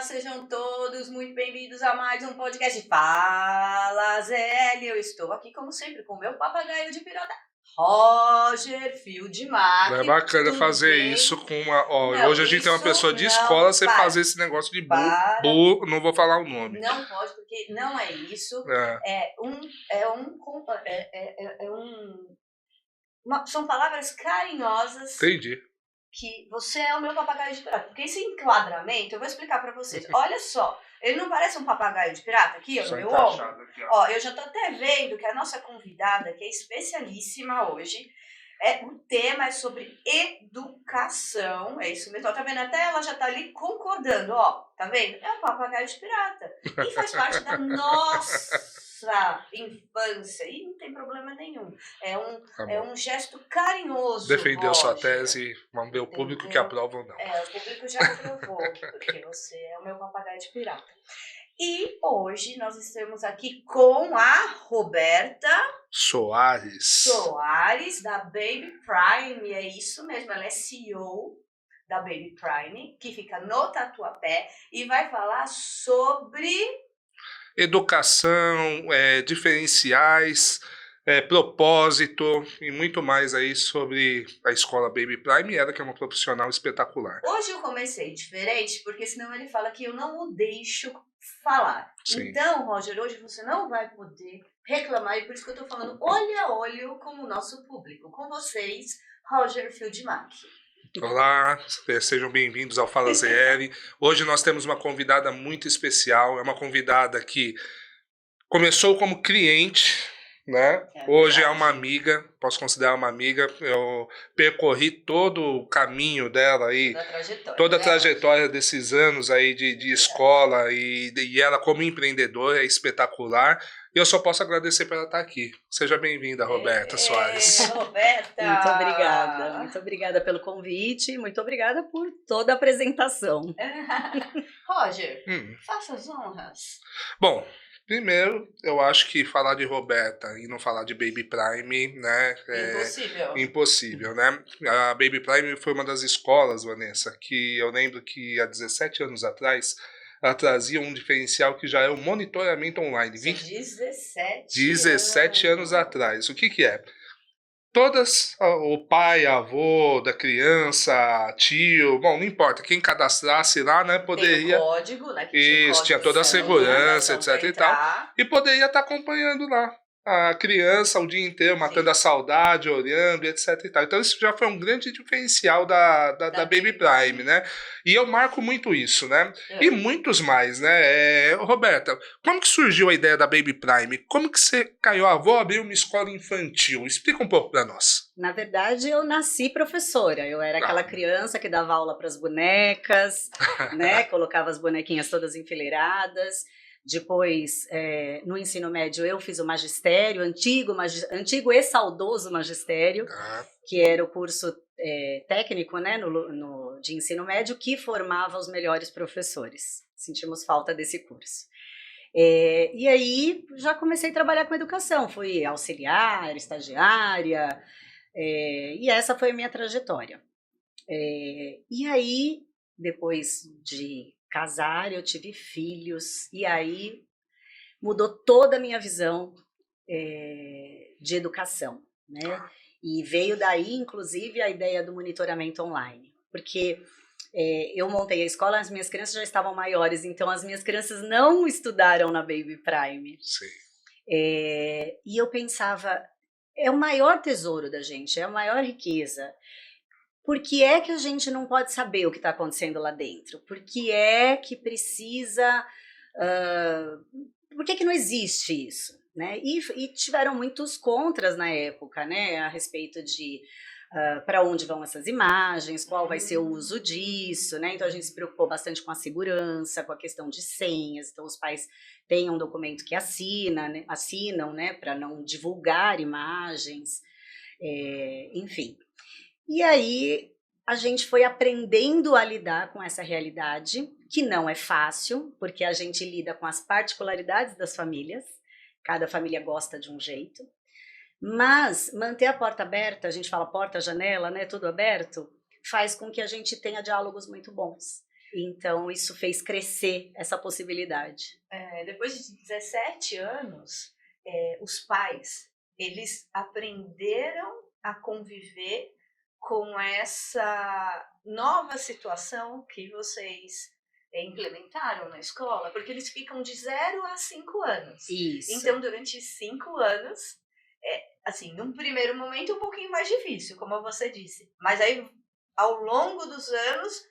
sejam todos muito bem-vindos a mais um podcast Fala ZL. Eu estou aqui, como sempre, com o meu papagaio de pirata, Roger Fieldmark. Não é bacana Tudo é bem? isso com uma. Ó, Não, hoje a gente tem uma isso pessoa de não, escola, você para. fazer esse negócio de Para. não vou falar o nome. Não pode, porque não é isso. São palavras carinhosas. Entendi. Que você é o meu papagaio de pirata. Porque esse enquadramento, eu vou explicar pra vocês. Olha só, ele não parece um papagaio de pirata aqui, ó, no meu ombro? Aqui, ó, eu já tô até vendo que a nossa convidada, que é especialíssima hoje, o tema é sobre educação. É isso mesmo. Ó, tá vendo? Até ela já tá ali concordando, ó. Tá vendo? É um papagaio de pirata. E faz parte da nossa infância. E não tem problema nenhum. É um gesto carinhoso. Defendeu Roger. sua tese, vamos ver o público que aprova ou não. O público já aprovou, porque você é o meu papagaio de pirata. E hoje nós estamos aqui com a Roberta Soares, da Baby Prime. É isso mesmo, ela é CEO da Baby Prime, que fica no Tatuapé e vai falar sobre educação, diferenciais, propósito e muito mais aí sobre a escola Baby Prime, ela que é uma profissional espetacular. Hoje eu comecei diferente, porque senão ele fala que eu não o deixo falar. Sim. Então, Roger, hoje você não vai poder reclamar, e por isso que eu tô falando olho a olho com o nosso público, com vocês, Roger Fieldmark. Olá, sejam bem-vindos ao Fala ZL. Hoje nós temos uma convidada muito especial, é uma convidada que começou como cliente, né? Hoje é uma amiga, posso considerar uma amiga. Eu percorri todo o caminho dela aí, toda a trajetória desses anos aí de escola e ela como empreendedora é espetacular. E eu só posso agradecer por ela estar aqui. Seja bem-vinda, Roberta Soares. Roberta! Muito obrigada pelo convite, muito obrigada por toda a apresentação. Roger, faça as honras. Bom, primeiro, eu acho que falar de Roberta e não falar de Baby Prime, né? Impossível, né? A Baby Prime foi uma das escolas, Vanessa, que eu lembro que há 17 anos atrás ela trazia um diferencial que já é o monitoramento online. 17 anos atrás. O que é? Todas, o pai, avô da criança, tio, bom, não importa, quem cadastrasse lá, né, poderia... Tem o código, né? Isso, tinha toda a segurança, etc e tal. E poderia estar acompanhando lá a criança o dia inteiro, matando a saudade, olhando, etc e tal. Então isso já foi um grande diferencial da Baby Prime, né? E eu marco muito isso, né? E muitos mais, né? Roberta, como que surgiu a ideia da Baby Prime? Como que você caiu? Vou abrir uma escola infantil. Explica um pouco para nós. Na verdade, eu nasci professora. Eu era aquela criança que dava aula para as bonecas, né? Colocava as bonequinhas todas enfileiradas. Depois, no ensino médio, eu fiz o magistério, antigo e saudoso magistério, que era o curso técnico, né, de ensino médio, que formava os melhores professores. Sentimos falta desse curso. E aí, já comecei a trabalhar com educação. Fui auxiliar, estagiária, e essa foi a minha trajetória. E aí, depois de casar, eu tive filhos, e aí mudou toda a minha visão de educação, né? E veio daí, inclusive, a ideia do monitoramento online, porque eu montei a escola, as minhas crianças já estavam maiores, então as minhas crianças não estudaram na Baby Prime. Sim. E eu pensava, é o maior tesouro da gente, é a maior riqueza. Por que é que a gente não pode saber o que está acontecendo lá dentro? Por que é que precisa... por que que não existe isso? Né? E tiveram muitos contras na época, né? A respeito de para onde vão essas imagens, qual vai ser o uso disso, né? Então a gente se preocupou bastante com a segurança, com a questão de senhas. Então os pais têm um documento que assinam, né? Para não divulgar imagens, enfim. E aí a gente foi aprendendo a lidar com essa realidade, que não é fácil, porque a gente lida com as particularidades das famílias, cada família gosta de um jeito, mas manter a porta aberta, a gente fala porta, janela, né, tudo aberto, faz com que a gente tenha diálogos muito bons. Então, isso fez crescer essa possibilidade. Depois de 17 anos, os pais, eles aprenderam a conviver com essa nova situação que vocês implementaram na escola, porque eles ficam de 0 a 5 anos. Isso. Então, durante 5 anos, assim, num primeiro momento um pouquinho mais difícil, como você disse. Mas aí, ao longo dos anos,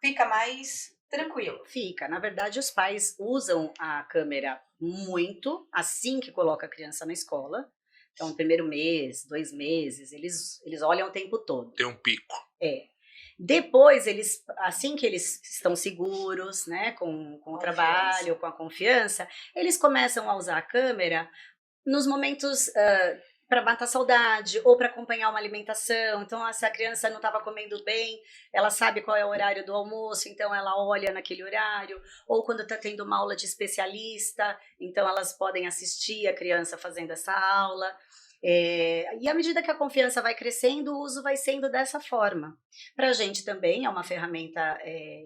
fica mais tranquilo. Fica. Na verdade, os pais usam a câmera muito assim que coloca a criança na escola. Então, no primeiro mês, 2 meses, eles olham o tempo todo. Tem um pico. Depois, assim que eles estão seguros, né, com o trabalho, com a confiança, eles começam a usar a câmera nos momentos para matar saudade ou para acompanhar uma alimentação. Então, se a criança não estava comendo bem, ela sabe qual é o horário do almoço, então ela olha naquele horário. Ou quando está tendo uma aula de especialista, então elas podem assistir a criança fazendo essa aula. E à medida que a confiança vai crescendo, o uso vai sendo dessa forma. Para a gente também é uma ferramenta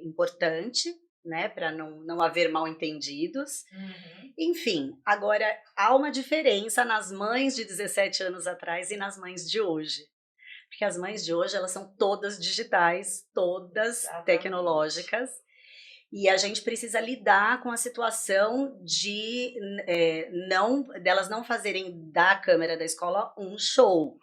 importante, né, para não haver mal entendidos. Enfim, agora há uma diferença nas mães de 17 anos atrás e nas mães de hoje. Porque as mães de hoje, elas são todas digitais, todas tecnológicas, e a gente precisa lidar com a situação de delas não fazerem da câmera da escola um show.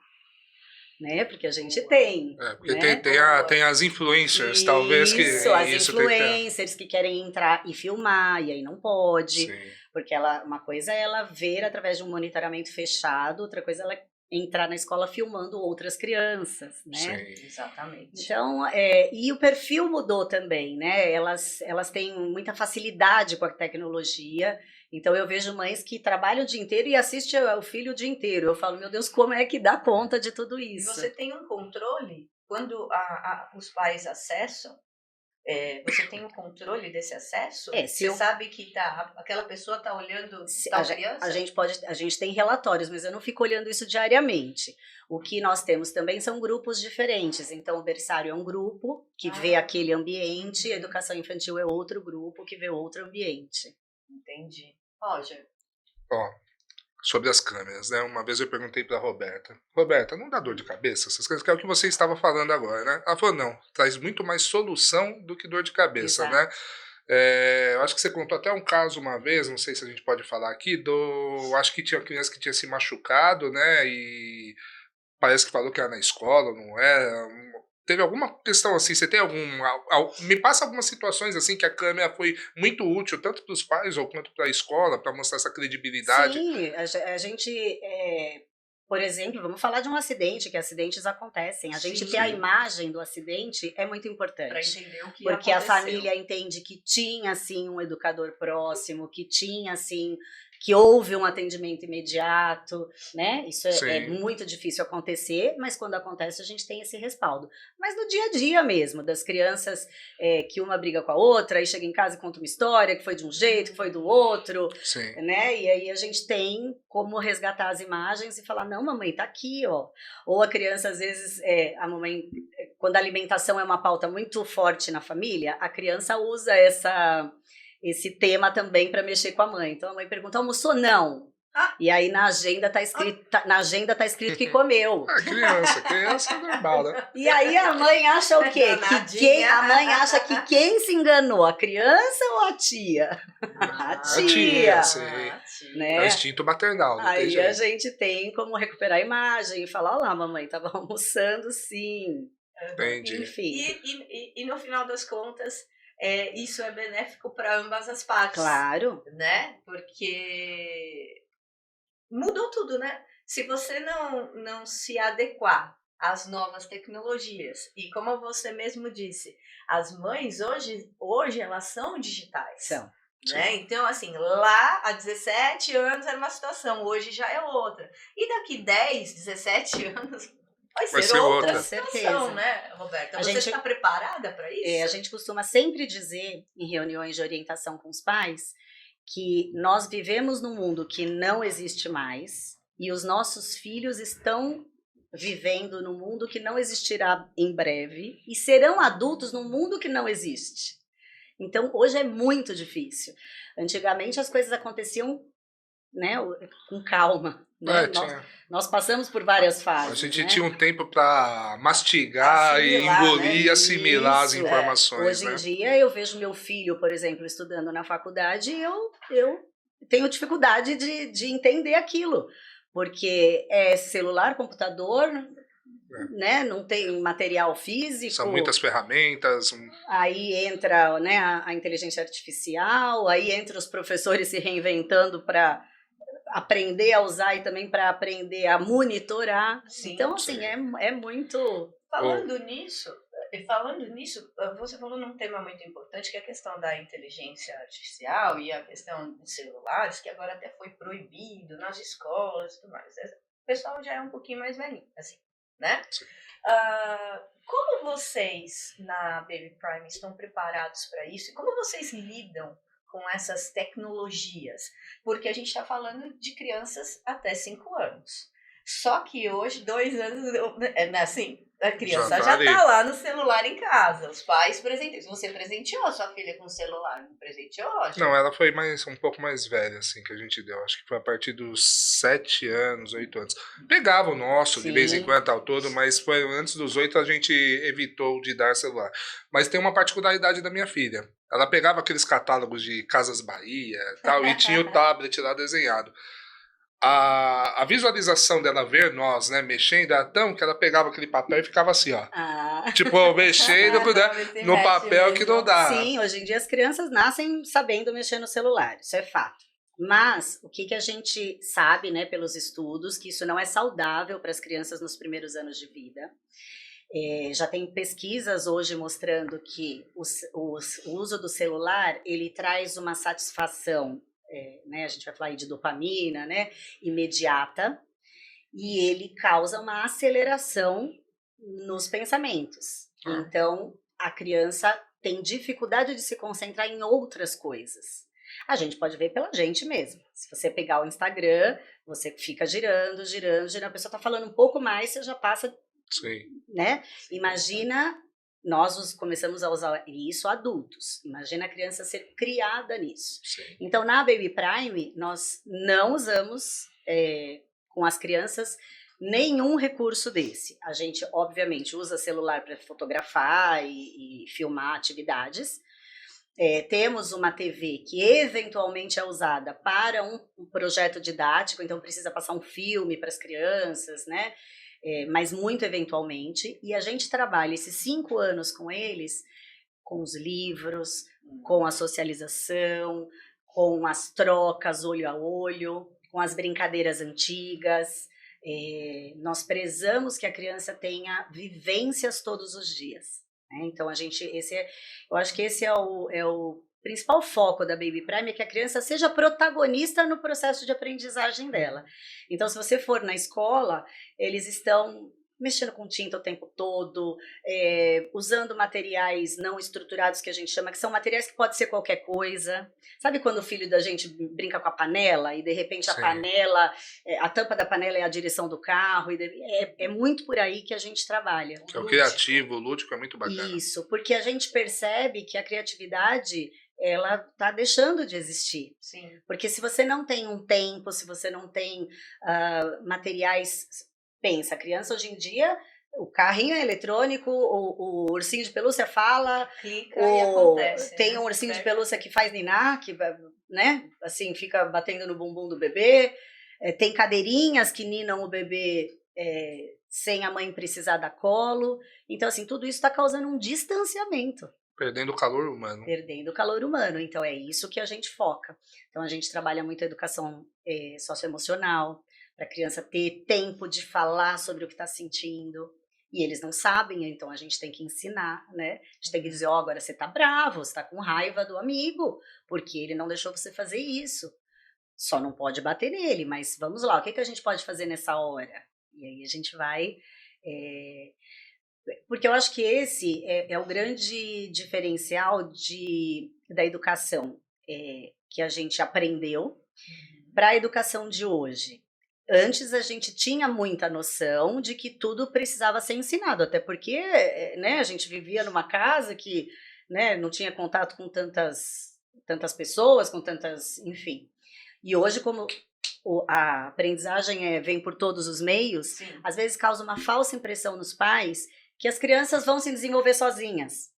Né? Porque a gente tem. Porque né? tem as influencers, talvez, que as isso influencers que querem entrar e filmar, e aí não pode. Sim. Porque uma coisa é ela ver através de um monitoramento fechado, outra coisa é ela entrar na escola filmando outras crianças, né? Sim. Exatamente. Então, e o perfil mudou também, né? Elas têm muita facilidade com a tecnologia. Então, eu vejo mães que trabalham o dia inteiro e assistem o filho o dia inteiro. Eu falo, meu Deus, como é que dá conta de tudo isso? E você tem um controle, quando os pais acessam, você tem um controle desse acesso? Você sabe que aquela pessoa está olhando tal criança? A gente tem relatórios, mas eu não fico olhando isso diariamente. O que nós temos também são grupos diferentes. Então, o berçário é um grupo que vê aquele ambiente, a educação infantil é outro grupo que vê outro ambiente. Entendi. Roger. Sobre as câmeras, né? Uma vez eu perguntei pra Roberta, não dá dor de cabeça essas coisas? Que é o que você estava falando agora, né? Ela falou, não, traz muito mais solução do que dor de cabeça, Exato. né? Eu acho que você contou até um caso uma vez, não sei se a gente pode falar aqui, acho que tinha uma criança que tinha se machucado, né? E parece que falou que era na escola, não era. Teve alguma questão assim, você tem me passa algumas situações assim que a câmera foi muito útil, tanto para os pais ou quanto para a escola, para mostrar essa credibilidade? Sim, a gente, por exemplo, vamos falar de um acidente, que acidentes acontecem. A gente ter a imagem do acidente é muito importante. Para entender o que porque aconteceu. A família entende que tinha, sim, um educador próximo, que tinha, sim, que houve um atendimento imediato, né? Isso é muito difícil acontecer, mas quando acontece a gente tem esse respaldo. Mas no dia a dia mesmo, das crianças que uma briga com a outra, aí chega em casa e conta uma história que foi de um jeito, que foi do outro, né? E aí a gente tem como resgatar as imagens e falar, não, mamãe, tá aqui, ó. Ou a criança, às vezes, a mamãe, quando a alimentação é uma pauta muito forte na família, a criança usa esse tema também para mexer com a mãe. Então a mãe pergunta, almoçou? Não. E aí na agenda tá escrito que comeu. Criança é normal, né? E aí a mãe acha o quê? A mãe acha que quem se enganou, a criança ou a tia? A tia. Né? É o instinto maternal. Aí a gente tem como recuperar a imagem e falar, olha lá, mamãe, tava almoçando sim. Entendi. Enfim. E no final das contas, isso é benéfico para ambas as partes. Claro. Né? Porque mudou tudo, né? Se você não se adequar às novas tecnologias, e como você mesmo disse, as mães hoje elas são digitais. São. Né? Então, assim, lá há 17 anos era uma situação, hoje já é outra. E daqui 10, 17 anos vai ser outra situação, né, Roberta? Você está preparada para isso? A gente costuma sempre dizer, em reuniões de orientação com os pais, que nós vivemos num mundo que não existe mais e os nossos filhos estão vivendo num mundo que não existirá em breve e serão adultos num mundo que não existe. Então, hoje é muito difícil. Antigamente as coisas aconteciam, né, com calma. Né? Nós passamos por várias fases. A gente né? tinha um tempo para mastigar e engolir, assimilar as informações. Hoje em dia eu vejo meu filho, por exemplo, estudando na faculdade e eu tenho dificuldade de entender aquilo. Porque é celular, computador, né? Não tem material físico. São muitas ferramentas. Aí entra, né, a inteligência artificial, aí entra os professores se reinventando para aprender a usar e também para aprender a monitorar. Sim, então, assim, é muito... Falando nisso, você falou num tema muito importante, que é a questão da inteligência artificial e a questão de celulares, que agora até foi proibido nas escolas e tudo mais. O pessoal já é um pouquinho mais velhinho, assim, né? Como vocês, na Baby Prime, estão preparados para isso? E como vocês lidam com essas tecnologias? Porque a gente está falando de crianças até 5 anos. Só que hoje, 2 anos, assim, a criança já está lá no celular em casa. Os pais presenteam. Você presenteou a sua filha com o celular? Não presenteou? Não, ela foi um pouco mais velha, assim, que a gente deu. Acho que foi a partir dos 7 anos, 8 anos. Pegava o nosso, de vez em quando, tal todo, mas foi antes dos 8 a gente evitou de dar celular. Mas tem uma particularidade da minha filha. Ela pegava aqueles catálogos de Casas Bahia tal, e tinha o tablet lá desenhado. A visualização dela ver nós, né, mexendo, era tão que ela pegava aquele papel e ficava assim, ó. Tipo, mexendo no papel mesmo. Que não dá. Sim, hoje em dia as crianças nascem sabendo mexer no celular, isso é fato. Mas o que a gente sabe, né, pelos estudos, que isso não é saudável para as crianças nos primeiros anos de vida. Já tem pesquisas hoje mostrando que o uso do celular, ele traz uma satisfação, né, a gente vai falar aí de dopamina, né, imediata, e ele causa uma aceleração nos pensamentos. Então, a criança tem dificuldade de se concentrar em outras coisas. A gente pode ver pela gente mesmo. Se você pegar o Instagram, você fica girando, a pessoa está falando um pouco mais, você já passa... Sim. Né? Imagina, nós começamos a usar isso adultos. Imagina a criança ser criada nisso. Sim. Então, na Baby Prime, nós não usamos com as crianças nenhum recurso desse. A gente, obviamente, usa celular para fotografar e filmar atividades. Temos uma TV que eventualmente é usada para um projeto didático, então precisa passar um filme para as crianças, né? Mas muito eventualmente, e a gente trabalha esses 5 anos com eles, com os livros, com a socialização, com as trocas olho a olho, com as brincadeiras antigas. Nós prezamos que a criança tenha vivências todos os dias. Né? Então, eu acho que esse é o principal foco da Baby Prime, é que a criança seja protagonista no processo de aprendizagem dela. Então, se você for na escola, eles estão mexendo com tinta o tempo todo, usando materiais não estruturados, que a gente chama, que são materiais que pode ser qualquer coisa. Sabe quando o filho da gente brinca com a panela e, de repente, a panela, a tampa da panela é a direção do carro? É muito por aí que a gente trabalha. O criativo, o lúdico é muito bacana. Isso, porque a gente percebe que a criatividade... ela está deixando de existir. Sim. Porque se você não tem um tempo, se você não tem materiais... Pensa, a criança hoje em dia, o carrinho é eletrônico, o ursinho de pelúcia fala... Clica e acontece. Tem um ursinho de pelúcia que faz ninar, que, né, assim, fica batendo no bumbum do bebê. Tem cadeirinhas que ninam o bebê sem a mãe precisar dar colo. Então, assim, tudo isso está causando um distanciamento. Perdendo o calor humano. Perdendo o calor humano. Então, é isso que a gente foca. Então, a gente trabalha muito a educação socioemocional, para a criança ter tempo de falar sobre o que está sentindo. E eles não sabem, então a gente tem que ensinar, né? A gente tem que dizer, agora você está bravo, você está com raiva do amigo, porque ele não deixou você fazer isso. Só não pode bater nele, mas vamos lá, o que a gente pode fazer nessa hora? E aí a gente vai... Porque eu acho que esse é o grande diferencial da educação que a gente aprendeu para a educação de hoje. Antes a gente tinha muita noção de que tudo precisava ser ensinado, até porque, né, a gente vivia numa casa que, né, não tinha contato com tantas pessoas, com tantas, enfim. E hoje, como a aprendizagem vem por todos os meios, Sim. às vezes causa uma falsa impressão nos pais que as crianças vão se desenvolver sozinhas.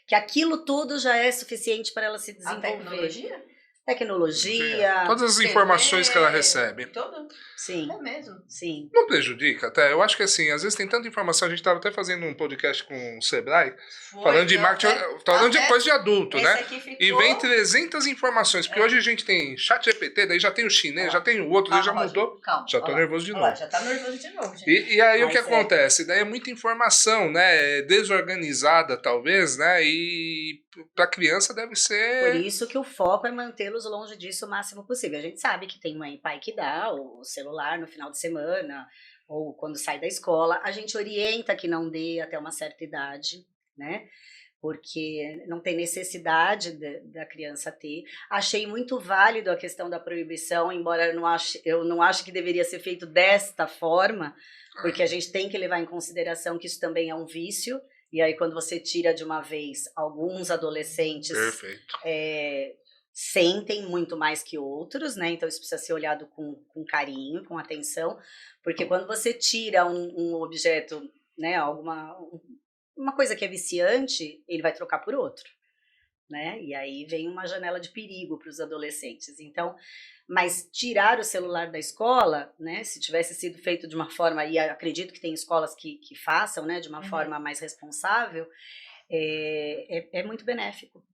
Que aquilo tudo já é suficiente para elas se A desenvolver. tecnologia. Todas as TV, informações que ela recebe. Tudo. Sim. É mesmo. Sim. Não prejudica até. Eu acho que assim, às vezes tem tanta informação. A gente estava até fazendo um podcast com o Sebrae, falando de marketing, falando de coisa de adulto, esse né? aqui ficou... E vem 300 informações, porque hoje a gente tem chat GPT, daí já tem o chinês, já tem o outro, daí já mudou. Calma, Já tô nervoso de novo. Já tá nervoso de novo, gente. E aí o que Mas acontece? Daí é muita informação, né? Desorganizada, talvez, né? E para criança deve Por ser... isso que o foco é mantê-los longe disso o máximo possível. A gente sabe que tem mãe e pai que dá o celular no final de semana, ou quando sai da escola. A gente orienta que não dê até uma certa idade, né? Porque não tem necessidade da criança ter. Achei muito válido a questão da proibição, embora eu não ache que deveria ser feito desta forma, porque a gente tem que levar em consideração que isso também é um vício, e aí quando você tira de uma vez, alguns adolescentes sentem muito mais que outros, né? Então isso precisa ser olhado com carinho, com atenção, porque quando você tira um objeto, né, uma coisa que é viciante, ele vai trocar por outro, né? E aí vem uma janela de perigo para os adolescentes. Então, mas tirar o celular da escola, né? Se tivesse sido feito de uma forma, e acredito que tem escolas que façam, né? De uma forma mais responsável, é muito benéfico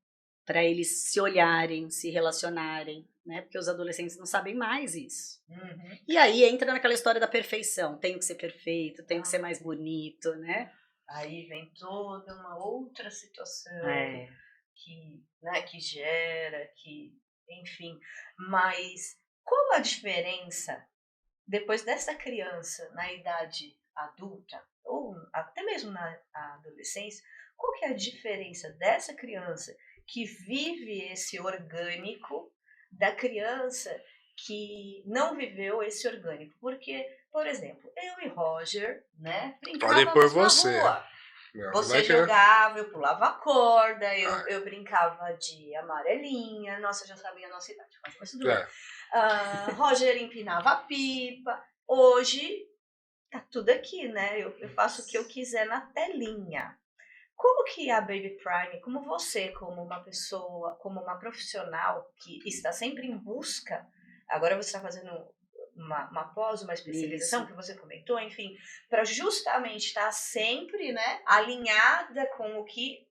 para eles se olharem, se relacionarem, né? Porque os adolescentes não sabem mais isso. E aí entra naquela história da perfeição. Tenho que ser perfeito, tenho que ser mais bonito, né? Aí vem toda uma outra situação que gera, enfim. Mas qual a diferença depois dessa criança na idade adulta, ou até mesmo na adolescência, qual que é a diferença dessa criança que vive esse orgânico da criança que não viveu esse orgânico? Porque, por exemplo, eu e Roger, né, brincávamos na rua. Você jogava, eu pulava a corda, eu brincava de amarelinha. Nossa, já sabia a nossa idade. Mas tudo bem. Roger empinava a pipa. Hoje, tá tudo aqui, né? Eu faço o que eu quiser na telinha. Como que a Baby Prime, como você, como uma pessoa, como uma profissional que está sempre em busca, agora você está fazendo uma pós, uma especialização que você comentou, enfim, para justamente estar sempre, né, alinhada com o que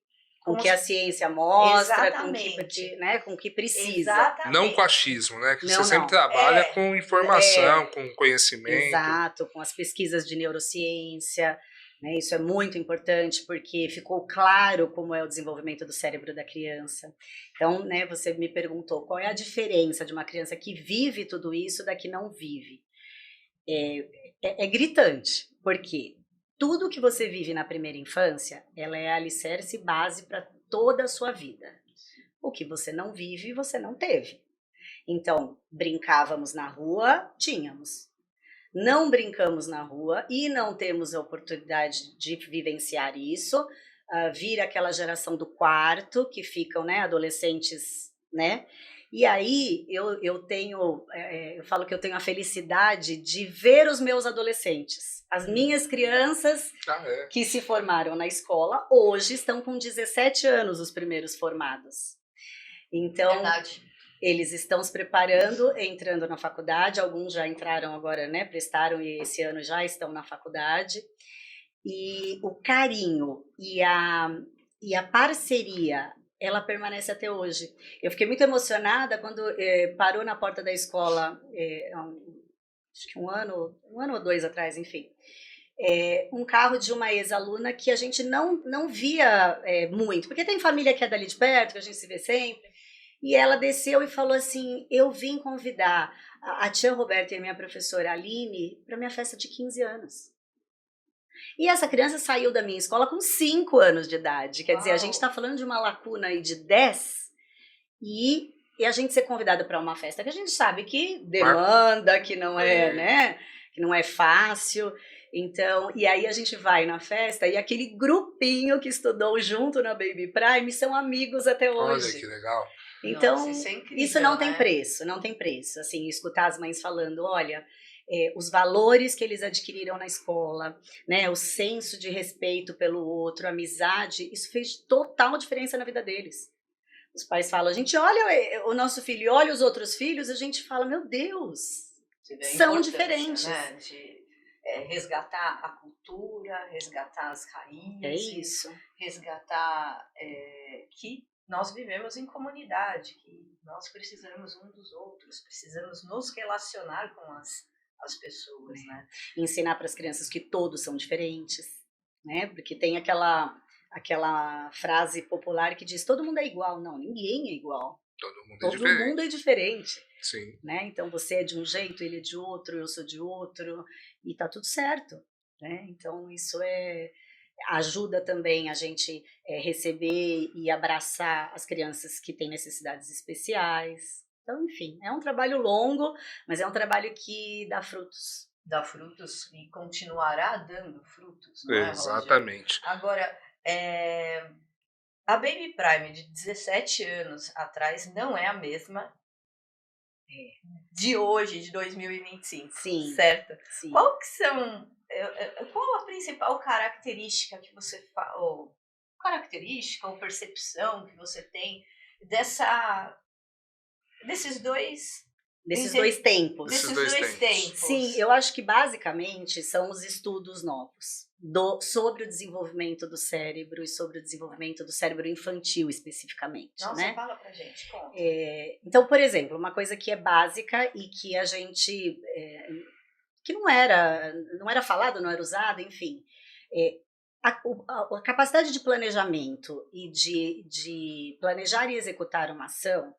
a ciência mostra, exatamente, com o que precisa. Exatamente. Não com achismo, né? Que você sempre trabalha com informação, com conhecimento. Exato, com as pesquisas de neurociência, né? Isso é muito importante porque ficou claro como é o desenvolvimento do cérebro da criança. Então, né, você me perguntou qual é a diferença de uma criança que vive tudo isso da que não vive. É gritante, porque tudo que você vive na primeira infância, ela é alicerce base para toda a sua vida. O que você não vive, você não teve. Então, brincávamos na rua, tínhamos. Não brincamos na rua e não temos a oportunidade de vivenciar isso. Vira aquela geração do quarto, que ficam, né, adolescentes, né? E aí eu falo que eu tenho a felicidade de ver os meus adolescentes. As minhas crianças que se formaram na escola, hoje estão com 17 anos, os primeiros formados. Então, verdade. Eles estão se preparando, entrando na faculdade, alguns já entraram agora, né, prestaram e esse ano já estão na faculdade. E o carinho e a parceria, ela permanece até hoje. Eu fiquei muito emocionada quando parou na porta da escola, acho que um ano ou dois atrás, enfim, um carro de uma ex-aluna que a gente não via muito, porque tem família que é dali de perto, que a gente se vê sempre, e ela desceu e falou assim, eu vim convidar a tia Roberta e a minha professora Aline para minha festa de 15 anos. E essa criança saiu da minha escola com 5 anos de idade. Quer dizer, a gente está falando de uma lacuna aí de 10 e e a gente ser convidada para uma festa que a gente sabe que demanda, que não é, né? Que não é fácil. Então, e aí a gente vai na festa e aquele grupinho que estudou junto na Baby Prime são amigos até hoje. Olha que legal. Então, Nossa, isso é incrível, isso não tem né? preço, não tem preço. Assim, escutar as mães falando, olha, os valores que eles adquiriram na escola, né, o senso de respeito pelo outro, a amizade, isso fez total diferença na vida deles. Os pais falam, a gente olha o nosso filho e olha os outros filhos, a gente fala, meu Deus, Você vê a são importância, diferentes. né, de resgatar a cultura, resgatar as raízes, É isso. resgatar que nós vivemos em comunidade, que nós precisamos um dos outros, precisamos nos relacionar com as pessoas, né? Ensinar para as crianças que todos são diferentes, né? Porque tem aquela frase popular que diz todo mundo é igual. Não, ninguém é igual. Todo mundo é diferente. Sim. Né? Então você é de um jeito, ele é de outro, eu sou de outro, e tá tudo certo. Né? Então isso ajuda também a gente receber e abraçar as crianças que têm necessidades especiais. Então, enfim, é um trabalho longo, mas é um trabalho que dá frutos. Dá frutos e continuará dando frutos, não é, Exatamente. Roger? Agora, a Baby Prime de 17 anos atrás não é a mesma de hoje, de 2025, Sim, certo? Sim. Qual a principal característica que você fala, ou característica ou percepção que você tem desses dois tempos. Desses dois tempos. Sim, eu acho que basicamente são os estudos novos sobre o desenvolvimento do cérebro e sobre o desenvolvimento do cérebro infantil especificamente. Nossa, né? Fala pra gente, conta. Então, por exemplo, uma coisa que é básica e que a gente que não era falado, não era usado, enfim, a capacidade de planejamento e de planejar e executar uma ação,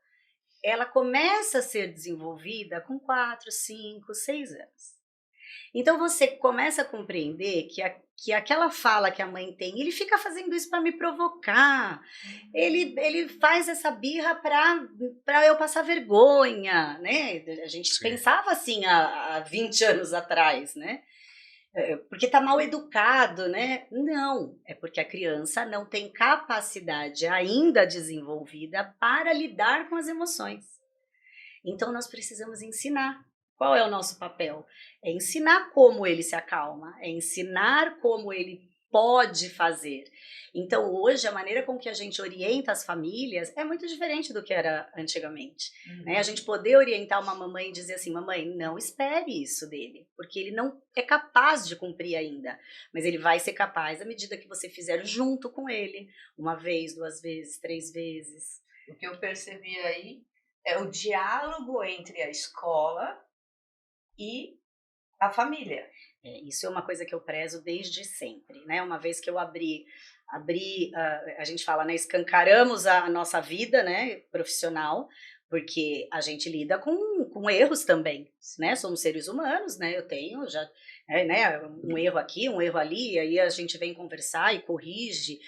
ela começa a ser desenvolvida com 4, 5, 6 anos. Então você começa a compreender que aquela fala que a mãe tem, ele fica fazendo isso para me provocar, ele faz essa birra para eu passar vergonha, né? A gente Sim. pensava assim há 20 anos atrás, né? Porque tá mal educado, né? Não, é porque a criança não tem capacidade ainda desenvolvida para lidar com as emoções. Então nós precisamos ensinar. Qual é o nosso papel? É ensinar como ele se acalma, é ensinar como ele pode fazer. Então hoje a maneira com que a gente orienta as famílias é muito diferente do que era antigamente. Né? A gente poder orientar uma mamãe e dizer assim, mamãe, não espere isso dele, porque ele não é capaz de cumprir ainda, mas ele vai ser capaz à medida que você fizer junto com ele, 1 vez, 2 vezes, 3 vezes. O que eu percebi aí é o diálogo entre a escola e a família. Isso é uma coisa que eu prezo desde sempre, né? Uma vez que eu abri, a gente fala, né? Escancaramos a nossa vida, né? Profissional, porque a gente lida com erros também, né? Somos seres humanos, né? Eu tenho já né, um erro aqui, um erro ali, aí a gente vem conversar e corrige.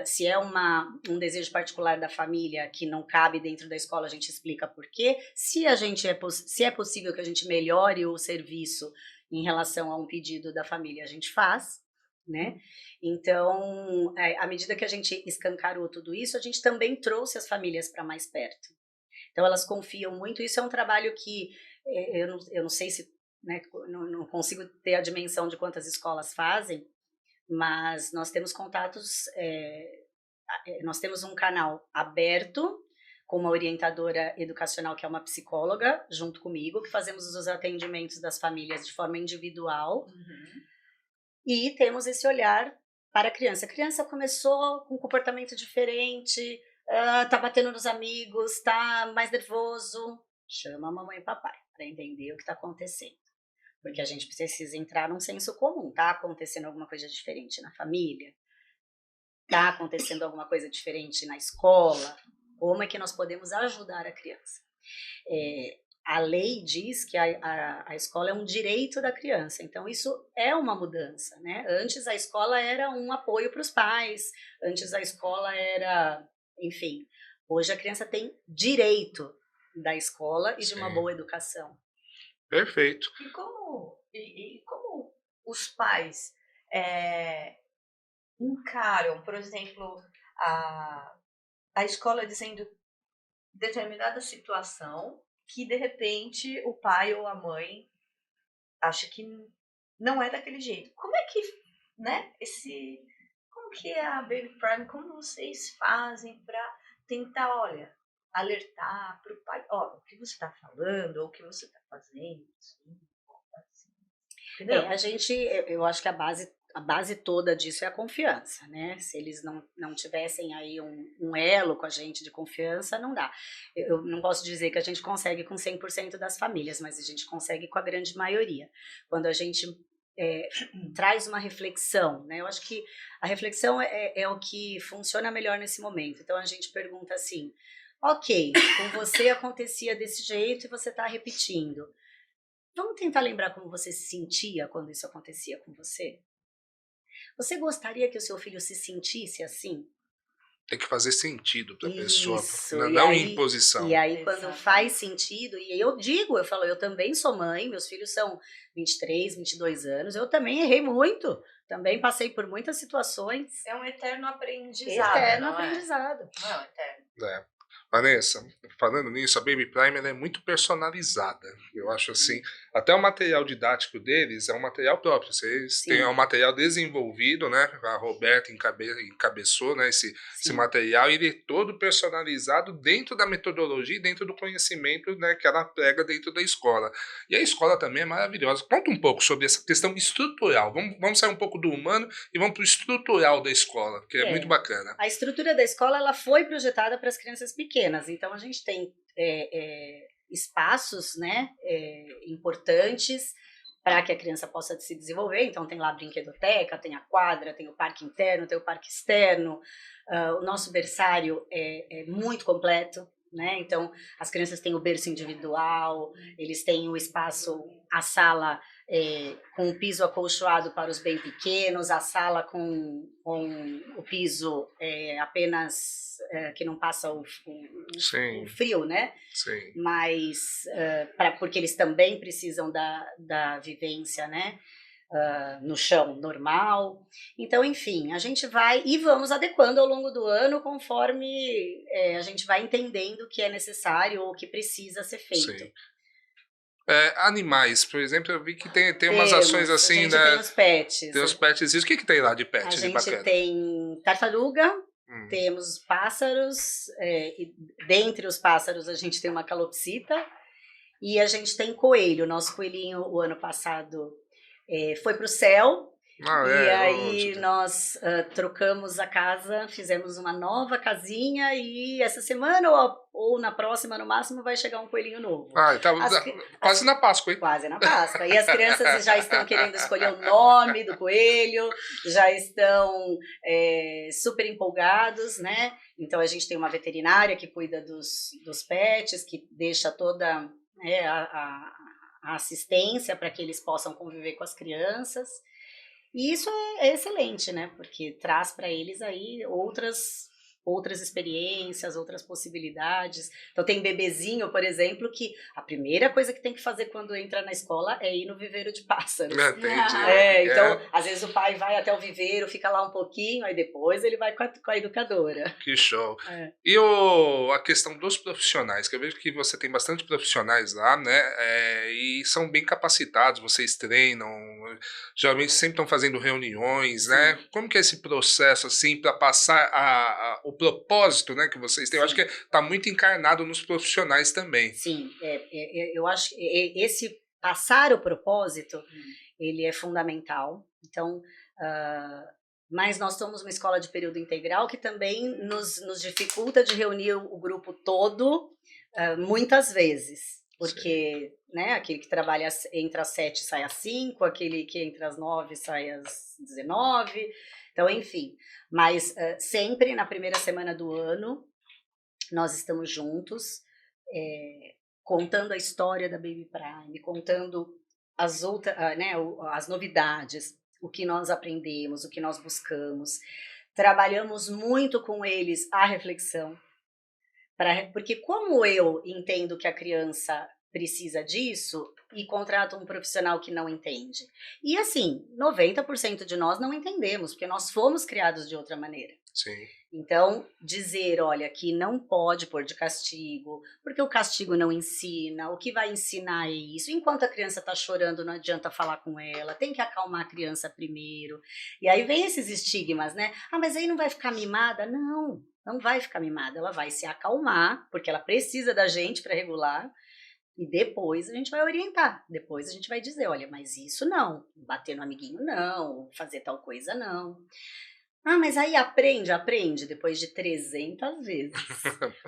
Se é um desejo particular da família que não cabe dentro da escola, a gente explica por quê. Se é possível que a gente melhore o serviço em relação a um pedido da família, a gente faz, né? Então, à medida que a gente escancarou tudo isso, a gente também trouxe as famílias para mais perto. Então, elas confiam muito. Isso é um trabalho que eu não sei se, né, não consigo ter a dimensão de quantas escolas fazem, mas nós temos contatos, nós temos um canal aberto com uma orientadora educacional que é uma psicóloga, junto comigo, que fazemos os atendimentos das famílias de forma individual. E temos esse olhar para a criança. A criança começou com um comportamento diferente, tá batendo nos amigos, tá mais nervoso. Chama a mamãe e papai para entender o que está acontecendo. Porque a gente precisa entrar num senso comum. Tá acontecendo alguma coisa diferente na família? Tá acontecendo alguma coisa diferente na escola? Como é que nós podemos ajudar a criança? A lei diz que a escola é um direito da criança, então isso é uma mudança, né? Antes a escola era um apoio para os pais, antes a escola era, enfim, hoje a criança tem direito da escola e de uma Sim. boa educação. Perfeito. E como os pais encaram, por exemplo, a escola dizendo determinada situação que, de repente, o pai ou a mãe acha que não é daquele jeito. Como é que, né, como que é a Baby Prime, como vocês fazem para tentar, olha, alertar para o pai, ó, o que você está falando, ou o que você está fazendo, assim, entendeu? Eu acho que a base toda disso é a confiança, né? Se eles não tivessem aí um elo com a gente de confiança, não dá. Eu não posso dizer que a gente consegue com 100% das famílias, mas a gente consegue com a grande maioria. Quando a gente traz uma reflexão, né? Eu acho que a reflexão é o que funciona melhor nesse momento. Então a gente pergunta assim, ok, com você acontecia desse jeito e você está repetindo. Vamos tentar lembrar como você se sentia quando isso acontecia com você? Você gostaria que o seu filho se sentisse assim? Tem que fazer sentido para a pessoa, Isso, não imposição. E aí quando Exatamente. faz sentido, e eu falo, eu também sou mãe, meus filhos são 23, 22 anos, eu também errei muito, também passei por muitas situações. É um eterno aprendizado. Eterno não aprendizado. Não é um eterno. É. Vanessa, falando nisso, a Baby Prime ela é muito personalizada. Eu acho assim, até o material didático deles é um material próprio. Vocês têm um material desenvolvido, né? A Roberta encabeçou, né, esse material, e ele é todo personalizado dentro da metodologia e dentro do conhecimento, né, que ela prega dentro da escola. E a escola também é maravilhosa. Conta um pouco sobre essa questão estrutural. Vamos sair um pouco do humano e vamos para o estrutural da escola, que é muito bacana. A estrutura da escola ela foi projetada para as crianças pequenas. Então, a gente tem espaços, né, importantes para que a criança possa se desenvolver. Então, tem lá a brinquedoteca, tem a quadra, tem o parque interno, tem o parque externo. O nosso berçário é muito completo, né? Então, as crianças têm o berço individual, eles têm o espaço, a sala com o piso acolchoado para os bem pequenos, a sala com o piso apenas que não passa o frio, né? Sim. Mas porque eles também precisam da vivência, né? No chão normal. Então, enfim, a gente vai e vamos adequando ao longo do ano conforme a gente vai entendendo o que é necessário ou o que precisa ser feito. Sim. Animais, por exemplo, eu vi que tem umas ações assim, a gente né? Tem os pets. Tem os pets. O que tem lá de pet? A gente tem tartaruga, temos pássaros, e dentre os pássaros a gente tem uma calopsita e a gente tem coelho. Nosso coelhinho, o ano passado, foi para o céu. Aí nós trocamos a casa, fizemos uma nova casinha e essa semana ou na próxima, no máximo, vai chegar um coelhinho novo. Quase na Páscoa, hein? Quase na Páscoa. E as crianças já estão querendo escolher o nome do coelho, já estão super empolgados, né? Então a gente tem uma veterinária que cuida dos pets, que deixa toda a assistência para que eles possam conviver com as crianças. E isso é excelente, né? Porque traz para eles aí outras experiências, outras possibilidades. Então tem bebezinho, por exemplo, que a primeira coisa que tem que fazer quando entra na escola é ir no viveiro de pássaros. Entendi. Então, às vezes o pai vai até o viveiro, fica lá um pouquinho, aí depois ele vai com a educadora. Que show. E a questão dos profissionais, que eu vejo que você tem bastante profissionais lá, né? E são bem capacitados, vocês treinam, geralmente sempre estão fazendo reuniões, né? Como que é esse processo, assim, para passar o propósito, né, que vocês têm? Eu acho que está muito encarnado nos profissionais também. Sim, eu acho que esse passar o propósito, ele é fundamental. Então, mas nós somos uma escola de período integral que também nos dificulta de reunir o grupo todo muitas vezes. Porque, né, aquele que trabalha entre as 7 sai às 5, aquele que entre as 9 sai às 19. Então, enfim. Mas sempre na primeira semana do ano, nós estamos juntos, contando a história da Baby Prime, contando as novidades, o que nós aprendemos, o que nós buscamos. Trabalhamos muito com eles a reflexão, Porque como eu entendo que a criança precisa disso e contrato um profissional que não entende. E assim, 90% de nós não entendemos, porque nós fomos criados de outra maneira. Sim. Então, dizer, olha, que não pode pôr de castigo, porque o castigo não ensina, o que vai ensinar é isso. Enquanto a criança está chorando, não adianta falar com ela, tem que acalmar a criança primeiro. E aí vem esses estigmas, né? Ah, mas aí não vai ficar mimada? Não, não vai ficar mimada, ela vai se acalmar, porque ela precisa da gente para regular, e depois a gente vai orientar, depois a gente vai dizer, olha, mas isso não, bater no amiguinho não, fazer tal coisa não. Ah, mas aí aprende depois de 300 vezes.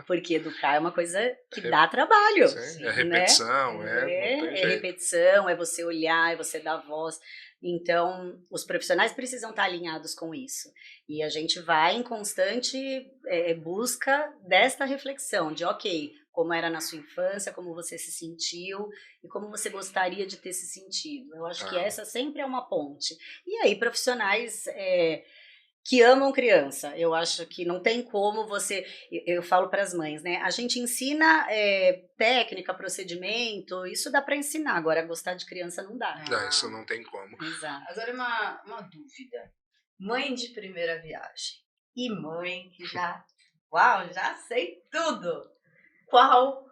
Porque educar é uma coisa que dá trabalho. Sim, é repetição, né? Não tem É jeito. repetição, é você olhar, é você dar voz. Então, os profissionais precisam estar alinhados com isso. E a gente vai em constante busca desta reflexão, de ok, como era na sua infância, como você se sentiu e como você gostaria de ter se sentido. Eu acho que essa sempre é uma ponte. E aí, profissionais que amam criança. Eu acho que não tem como você... Eu falo para as mães, né? A gente ensina técnica, procedimento, isso dá para ensinar. Agora, gostar de criança não dá. Não, isso não tem como. Exato. Agora, uma dúvida. Mãe de primeira viagem e mãe que já... Uau, já sei tudo! Qual...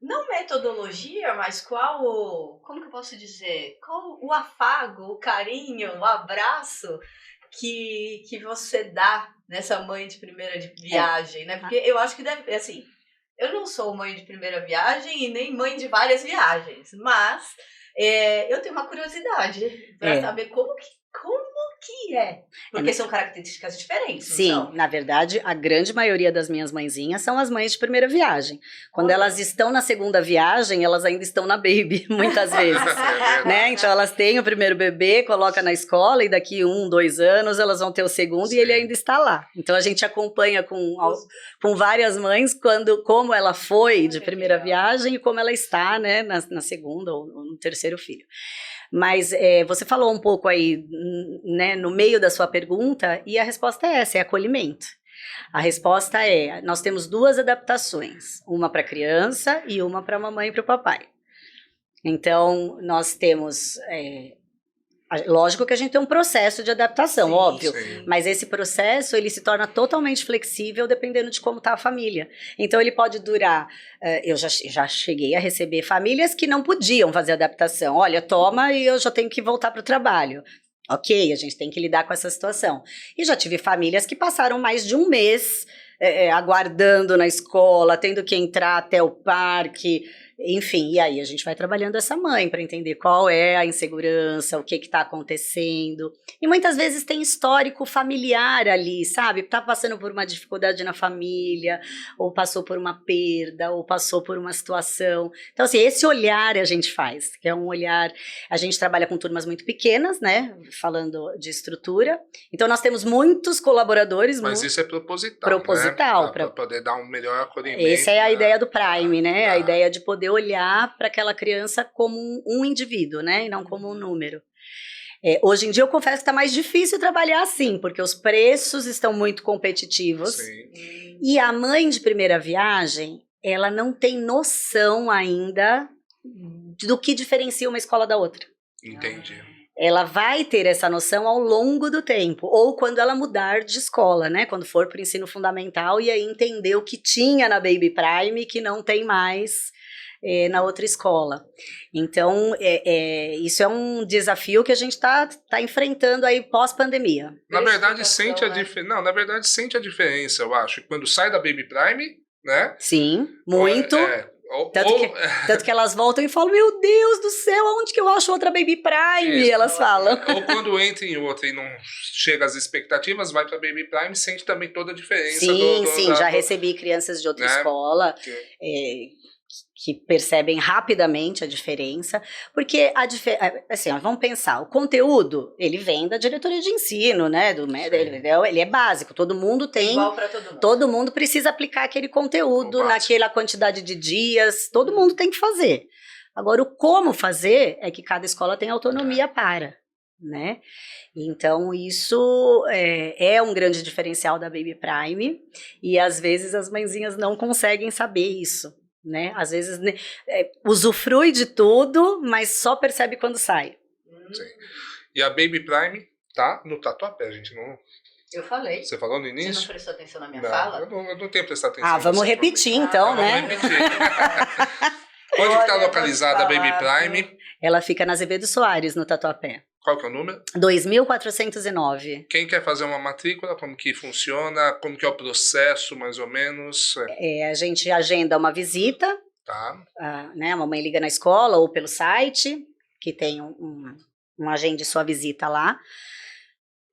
não metodologia, mas como que eu posso dizer? Qual o afago, o carinho, o abraço que você dá nessa mãe de primeira viagem, né? Porque eu acho que deve, assim, eu não sou mãe de primeira viagem e nem mãe de várias viagens, mas eu tenho uma curiosidade para saber como que é. Porque são características diferentes. Sim, então. Na verdade, a grande maioria das minhas mãezinhas são as mães de primeira viagem. Quando elas estão na segunda viagem, elas ainda estão na baby, muitas vezes. né? Então elas têm o primeiro bebê, coloca na escola e daqui 1, 2 anos elas vão ter o segundo. Sim. E ele ainda está lá. Então a gente acompanha com várias mães como ela foi de primeira viagem e como ela está, né, na segunda ou no terceiro filho. Mas você falou um pouco aí, né, no meio da sua pergunta, e a resposta é essa, é acolhimento. A resposta é, nós temos 2 adaptações, uma para a criança e uma para a mamãe e para o papai. Então, nós temos... lógico que a gente tem um processo de adaptação, sim, óbvio, sim. Mas esse processo ele se torna totalmente flexível dependendo de como está a família. Então ele pode durar, eu já cheguei a receber famílias que não podiam fazer adaptação. Olha, toma e eu já tenho que voltar para o trabalho. Ok, a gente tem que lidar com essa situação. E já tive famílias que passaram mais de 1 mês aguardando na escola, tendo que entrar até o parque... Enfim, e aí a gente vai trabalhando essa mãe para entender qual é a insegurança, o que está acontecendo. E muitas vezes tem histórico familiar ali, sabe? Tá passando por uma dificuldade na família, ou passou por uma perda, ou passou por uma situação. Então, assim, esse olhar a gente faz, que é um olhar... A gente trabalha com turmas muito pequenas, né? Falando de estrutura. Então, nós temos muitos colaboradores... Mas isso é proposital, proposital, né? Para poder dar um melhor acolhimento. Essa é a ideia do Prime, né? A ideia de poder olhar para aquela criança como um indivíduo, né? E não como um número. Hoje em dia eu confesso que está mais difícil trabalhar assim, porque os preços estão muito competitivos. Sim. E a mãe de primeira viagem, ela não tem noção ainda do que diferencia uma escola da outra. Entendi. Ela vai ter essa noção ao longo do tempo, ou quando ela mudar de escola, né? Quando for para o ensino fundamental e aí entender o que tinha na Baby Prime que não tem mais na outra escola. Então, isso é um desafio que a gente está enfrentando aí pós-pandemia. Na verdade, sente a diferença. Não, na verdade, sente a diferença, eu acho. Quando sai da Baby Prime, né? Sim, muito. Tanto que elas voltam e falam, meu Deus do céu, aonde que eu acho outra Baby Prime? Isso, elas falam. Ou quando entra em outra e não chega às expectativas, vai pra Baby Prime, sente também toda a diferença. Sim, já recebi crianças de outra escola que percebem rapidamente a diferença, porque assim, vamos pensar, o conteúdo, ele vem da diretoria de ensino, né, ele é básico, todo mundo tem, igual pra todo mundo precisa aplicar aquele conteúdo naquela quantidade de dias, todo mundo tem que fazer. Agora, o como fazer é que cada escola tem autonomia para. né? Então isso é um grande diferencial da Baby Prime e às vezes as mãezinhas não conseguem saber isso, né? Às vezes usufrui de tudo, mas só percebe quando sai. Sim. E a Baby Prime tá no Tatuapé, gente não... Eu falei. Você falou no Você início? não prestou atenção na minha Não, fala? eu não tenho prestado atenção. Vamos repetir então, né? Vamos repetir. Onde está localizada a Baby Prime? Ela fica na Azevedo Soares, no Tatuapé. Qual que é o número? 2409. Quem quer fazer uma matrícula, como que funciona, como que é o processo, mais ou menos? A gente agenda uma visita, Tá. né? A mamãe liga na escola ou pelo site, que tem um agende sua visita lá.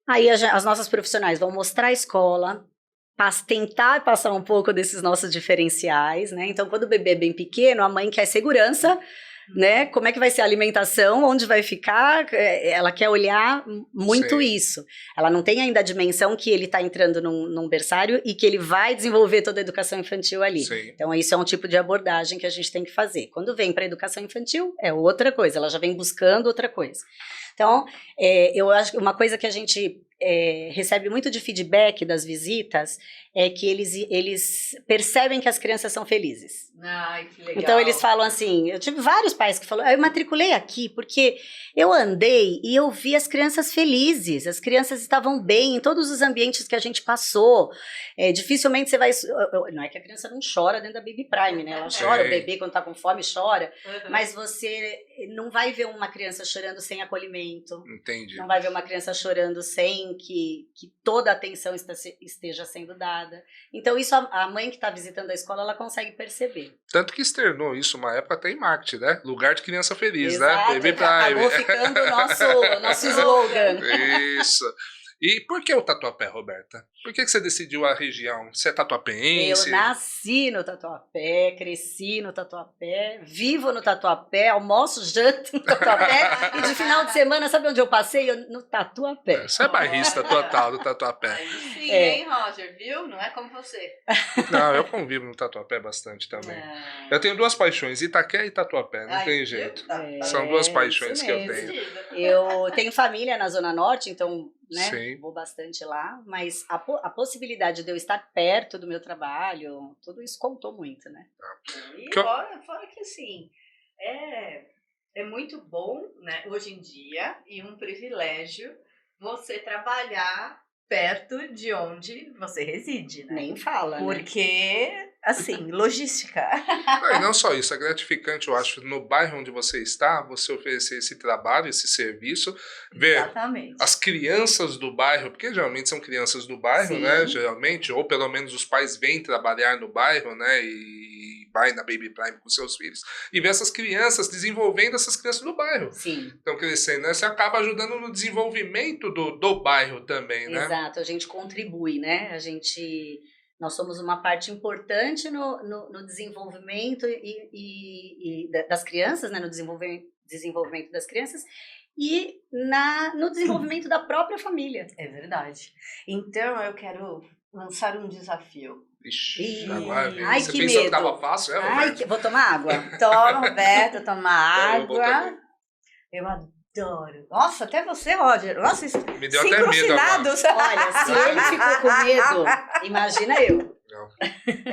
Aí as nossas profissionais vão mostrar a escola, tentar passar um pouco desses nossos diferenciais, né? Então, quando o bebê é bem pequeno, a mãe quer segurança, né? Como é que vai ser a alimentação, onde vai ficar, ela quer olhar muito isso. Ela não tem ainda a dimensão que ele está entrando num berçário e que ele vai desenvolver toda a educação infantil ali. Sim. Então, isso é um tipo de abordagem que a gente tem que fazer. Quando vem para a educação infantil, é outra coisa, ela já vem buscando outra coisa. Então, eu acho que uma coisa que a gente recebe muito de feedback das visitas é que eles percebem que as crianças são felizes. Ai, que legal. Então eles falam assim, eu tive vários pais que falaram, eu matriculei aqui porque eu andei e eu vi as crianças felizes, as crianças estavam bem em todos os ambientes que a gente passou. Dificilmente você vai... Não é que a criança não chora dentro da Baby Prime, né? Ela chora, o bebê quando tá com fome chora, mas você não vai ver uma criança chorando sem acolhimento. Entendi. Não vai ver uma criança chorando sem que toda a atenção esteja sendo dada. Então isso a mãe que está visitando a escola, ela consegue perceber. Tanto que externou isso uma época até em marketing, né? Lugar de criança feliz, Exato, né? Baby Prime. Acabou ficando o nosso slogan. Isso. E por que o Tatuapé, Roberta? Por que você decidiu a região? Você é tatuapense? Eu nasci no Tatuapé, cresci no Tatuapé, vivo no Tatuapé, almoço, janto no Tatuapé e de final de semana, sabe onde eu passei? No Tatuapé. Você é bairrista total do Tatuapé. Aí sim, hein, Roger, viu? Não é como você. Não, eu convivo no Tatuapé bastante também. Eu tenho duas paixões, Itaqué e Tatuapé, não tem jeito. São duas paixões que eu tenho. Eu tenho família na Zona Norte, então, né, Sim. vou bastante lá, mas a possibilidade de eu estar perto do meu trabalho, tudo isso contou muito, né? E fora que assim, é muito bom, né, hoje em dia, e um privilégio você trabalhar perto de onde você reside, né? Nem fala, Porque, assim, logística. Não, e não só isso, é gratificante, eu acho, no bairro onde você está, você oferecer esse trabalho, esse serviço, ver Exatamente. as crianças do bairro, porque geralmente são crianças do bairro, Sim. né, geralmente, ou pelo menos os pais vêm trabalhar no bairro, né, e vai na Baby Prime com seus filhos, e ver essas crianças desenvolvendo essas crianças do bairro. Sim. Então, crescendo, né, você acaba ajudando no desenvolvimento do bairro também, né? Exato, a gente contribui, né? Nós somos uma parte importante no desenvolvimento das crianças, né? No desenvolvimento das crianças e no desenvolvimento da própria família. É verdade. Então, eu quero lançar um desafio. Ixi, agora vem. Ai, Você que pensou medo. que tava fácil, é, Roberto? Vou tomar água. Toma, Roberto, toma água. também. Eu adoro. Nossa, até você, Roger. Nossa, Me deu até medo agora. Olha, se ele ficou com medo, imagina eu. Não.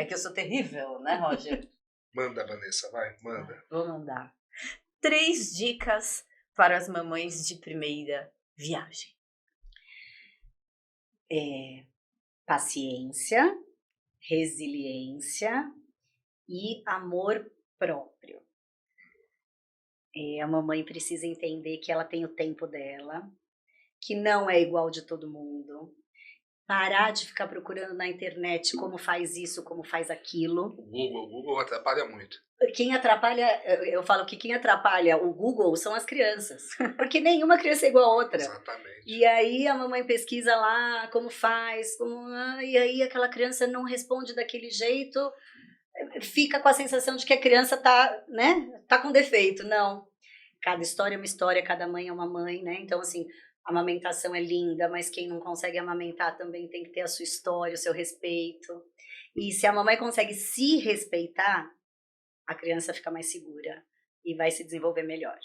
É que eu sou terrível, né, Roger? Manda, Vanessa, vai, manda. Vou mandar. 3 dicas para as mamães de primeira viagem. Paciência, resiliência e amor próprio. A mamãe precisa entender que ela tem o tempo dela, que não é igual de todo mundo. Parar de ficar procurando na internet como faz isso, como faz aquilo. O Google atrapalha muito. Quem atrapalha, eu falo que quem atrapalha o Google são as crianças, porque nenhuma criança é igual a outra. Exatamente. E aí a mamãe pesquisa lá como faz, e aí aquela criança não responde daquele jeito, fica com a sensação de que a criança tá com defeito. Não, cada história é uma história, cada mãe é uma mãe, né? Então assim, a amamentação é linda, mas quem não consegue amamentar também tem que ter a sua história, o seu respeito. E se a mamãe consegue se respeitar, a criança fica mais segura e vai se desenvolver melhor.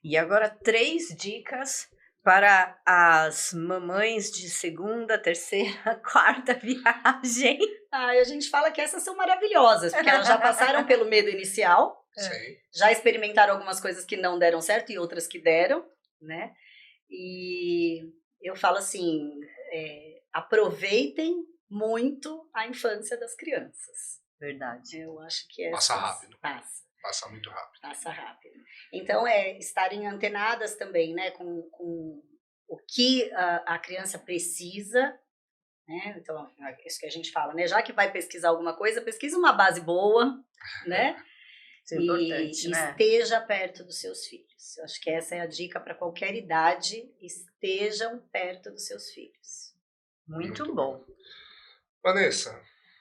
E agora 3 dicas para as mamães de segunda, terceira, quarta viagem? A gente fala que essas são maravilhosas, porque elas já passaram pelo medo inicial, Sim. já experimentaram algumas coisas que não deram certo e outras que deram, né? E eu falo assim, aproveitem muito a infância das crianças. Verdade. Eu acho que Passa rápido. Passa muito rápido. Passa rápido. Então, estarem antenadas também, né, com o que a criança precisa, né? Então, isso que a gente fala, né? Já que vai pesquisar alguma coisa, pesquisa uma base boa, né? Isso é importante, né? Esteja perto dos seus filhos. Eu acho que essa é a dica para qualquer idade, estejam perto dos seus filhos. Muito bom. Vanessa,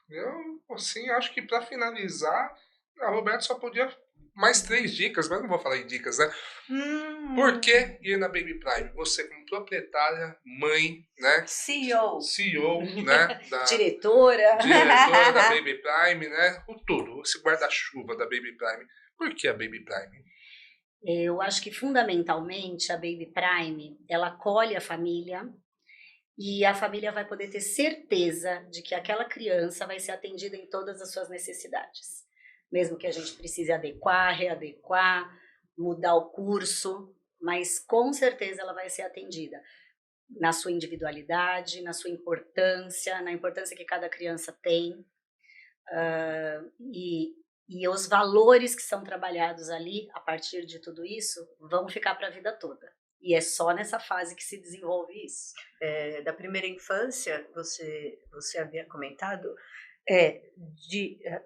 eu, assim, acho que para finalizar, a Roberta só podia mais 3 dicas, mas não vou falar em dicas, né? Por que ir na Baby Prime? Você como proprietária, mãe, né? CEO, né? Diretora. Diretora da Baby Prime, né? O tudo, esse guarda-chuva da Baby Prime. Por que a Baby Prime? Eu acho que fundamentalmente a Baby Prime, ela acolhe a família e a família vai poder ter certeza de que aquela criança vai ser atendida em todas as suas necessidades. Mesmo que a gente precise adequar, readequar, mudar o curso, mas com certeza ela vai ser atendida na sua individualidade, na sua importância, na importância que cada criança tem, e os valores que são trabalhados ali, a partir de tudo isso, vão ficar para a vida toda. E é só nessa fase que se desenvolve isso. Da primeira infância, você havia comentado,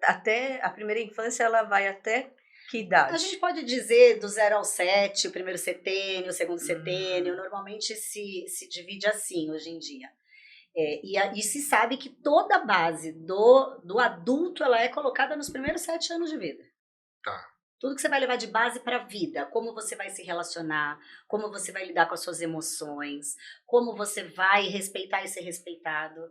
até a primeira infância ela vai até que idade? A gente pode dizer do 0 ao 7, o primeiro setênio, o segundo setênio, normalmente se divide assim hoje em dia. E se sabe que toda a base do adulto ela é colocada nos primeiros 7 anos de vida. Tá. Tudo que você vai levar de base para a vida, como você vai se relacionar, como você vai lidar com as suas emoções, como você vai respeitar e ser respeitado.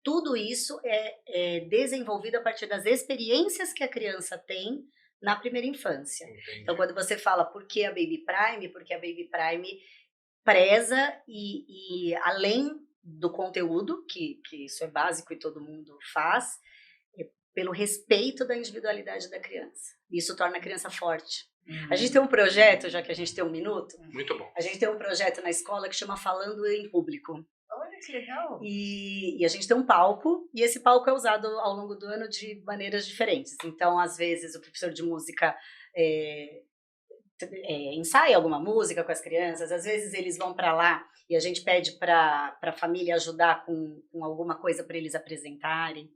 Tudo isso é desenvolvido a partir das experiências que a criança tem na primeira infância. Entendi. Então, quando você fala por que a Baby Prime, porque a Baby Prime preza e além do conteúdo, que isso é básico e todo mundo faz, pelo respeito da individualidade da criança. Isso torna a criança forte. A gente tem um projeto, já que a gente tem 1 minuto, Muito bom. a gente tem um projeto na escola que chama Falando em Público. Olha que legal. E a gente tem um palco, e esse palco é usado ao longo do ano de maneiras diferentes. Então, às vezes, o professor de música ensaia alguma música com as crianças, às vezes eles vão para lá e a gente pede para a família ajudar com alguma coisa para eles apresentarem.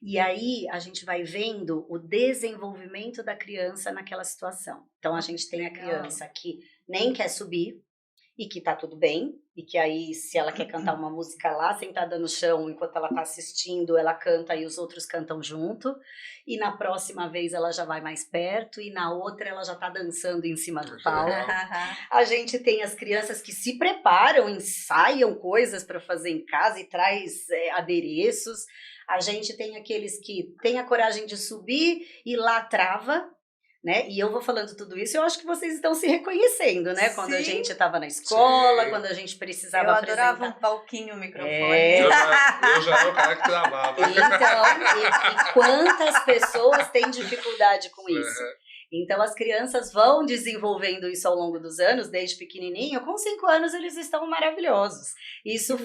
E aí a gente vai vendo o desenvolvimento da criança naquela situação. Então a gente tem a criança que nem quer subir e que tá tudo bem, e que aí se ela quer cantar uma música lá sentada no chão enquanto ela tá assistindo, ela canta e os outros cantam junto, e na próxima vez ela já vai mais perto, e na outra ela já tá dançando em cima do palco. A gente tem as crianças que se preparam, ensaiam coisas para fazer em casa e traz adereços. A gente tem aqueles que têm a coragem de subir e lá trava, né? E eu vou falando tudo isso, eu acho que vocês estão se reconhecendo, né? Quando a gente estava na escola, quando a gente precisava apresentar. Eu adorava um palquinho, um microfone. Eu já era o cara que travava. Então, e quantas pessoas têm dificuldade com isso? Então, as crianças vão desenvolvendo isso ao longo dos anos, desde pequenininho. Com 5 anos, eles estão maravilhosos. Isso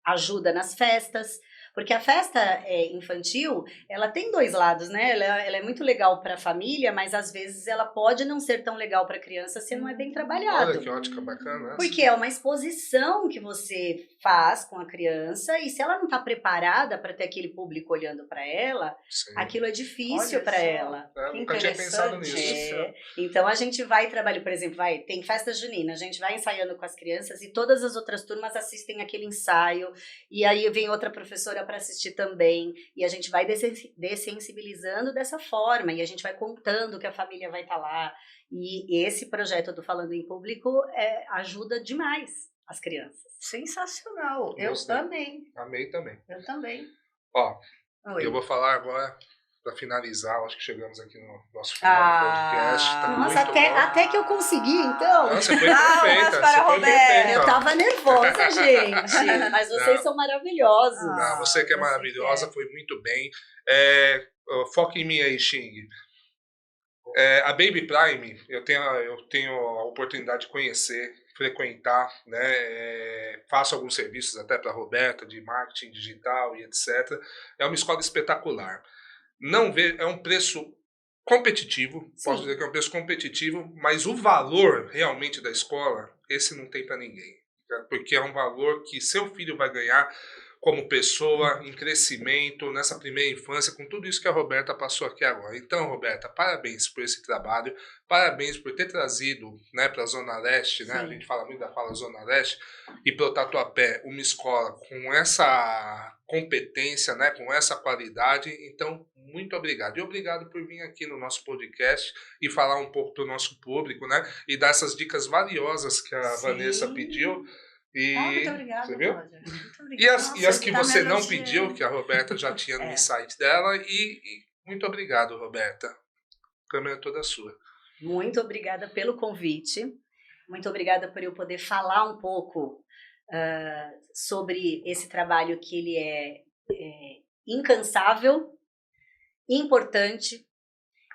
ajuda nas festas, porque a festa infantil, ela tem 2 lados, né? Ela é muito legal para a família, mas às vezes ela pode não ser tão legal para a criança se não é bem trabalhado. Olha que ótica bacana essa. Porque é uma exposição que você faz com a criança e se ela não está preparada para ter aquele público olhando para ela, aquilo é difícil para ela. Nunca tinha pensado nisso. Então a gente vai trabalhar, por exemplo, tem festa junina, a gente vai ensaiando com as crianças e todas as outras turmas assistem aquele ensaio e aí vem outra professora para assistir também, e a gente vai dessensibilizando dessa forma, e a gente vai contando que a família vai estar lá, e esse projeto do Falando em Público ajuda demais as crianças. Sensacional, Gostei. Eu amei. Amei também. Eu também. Ó, eu vou falar agora para finalizar, acho que chegamos aqui no nosso final do podcast. Tá Nossa, muito bom. até que eu consegui, então. Nossa, foi perfeita. para Você foi Roberta. perfeita. Eu tava nervosa, gente. Mas vocês Não. são maravilhosos. Não, você que é você maravilhosa, que é. foi muito bem. Foca em mim aí, Xing. A Baby Prime, eu tenho a oportunidade de conhecer, frequentar, né? Faço alguns serviços até para a Roberta, de marketing digital e etc. É uma escola espetacular. É um preço competitivo, posso dizer que é um preço competitivo, mas o valor realmente da escola, esse não tem para ninguém. Porque é um valor que seu filho vai ganhar como pessoa, em crescimento, nessa primeira infância, com tudo isso que a Roberta passou aqui agora. Então, Roberta, parabéns por esse trabalho, parabéns por ter trazido, né, para a Zona Leste, né, a gente fala muito da fala Zona Leste, e para o Tatuapé, uma escola com essa competência, né, com essa qualidade. Então, muito obrigado. E obrigado por vir aqui no nosso podcast e falar um pouco para o nosso público, né, e dar essas dicas valiosas que a Vanessa pediu. E, Muito obrigada, você viu? Roger. Muito obrigada. E as Nossa, que tá você me não elogiando. pediu, que a Roberta já tinha no insight dela. E muito obrigado, Roberta. A câmera é toda sua. Muito obrigada pelo convite. Muito obrigada por eu poder falar um pouco sobre esse trabalho que ele é incansável, importante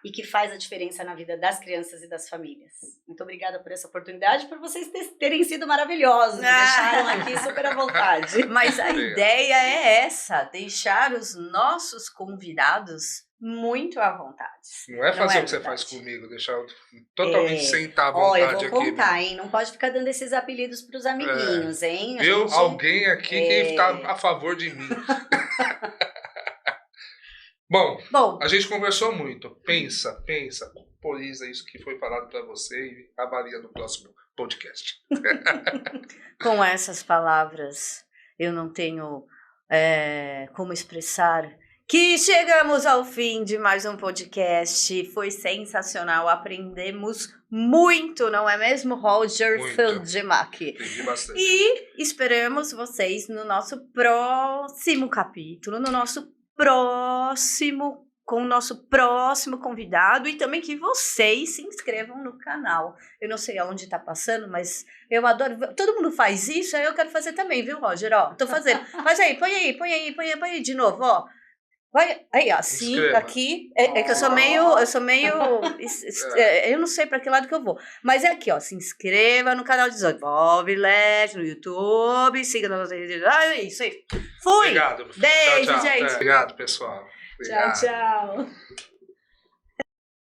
e que faz a diferença na vida das crianças e das famílias. Muito obrigada por essa oportunidade, por vocês terem sido maravilhosos, me deixaram aqui super à vontade. Mas a ideia é essa, deixar os nossos convidados muito à vontade. Não é fazer o que você verdade? faz comigo, deixar eu totalmente sentar à vontade eu vou aqui. contar, hein? Não pode ficar dando esses apelidos pros amiguinhos, hein? Viu? Alguém aqui que está a favor de mim. Bom, a gente conversou muito. Pensa, polisa isso que foi falado para você e avalia no próximo podcast. Com essas palavras, eu não tenho como expressar que chegamos ao fim de mais um podcast. Foi sensacional, aprendemos muito, não é mesmo, Roger Feldmack? Entendi bastante. E esperamos vocês no nosso próximo capítulo, com o nosso próximo convidado, e também que vocês se inscrevam no canal. Eu não sei aonde está passando, mas eu adoro. Todo mundo faz isso, aí eu quero fazer também, viu, Roger? Ó, tô fazendo. Faz aí, põe aí de novo, ó. Vai aí, ó, assim, Inscreva. aqui. É que eu sou meio. Eu não sei para que lado que eu vou. Mas é aqui, ó. Se inscreva no canal de Envolve Leste, no YouTube. Siga nas redes. É isso aí. Fui! Obrigado. Beijo, tchau, gente. Obrigado, pessoal. Obrigado. Tchau.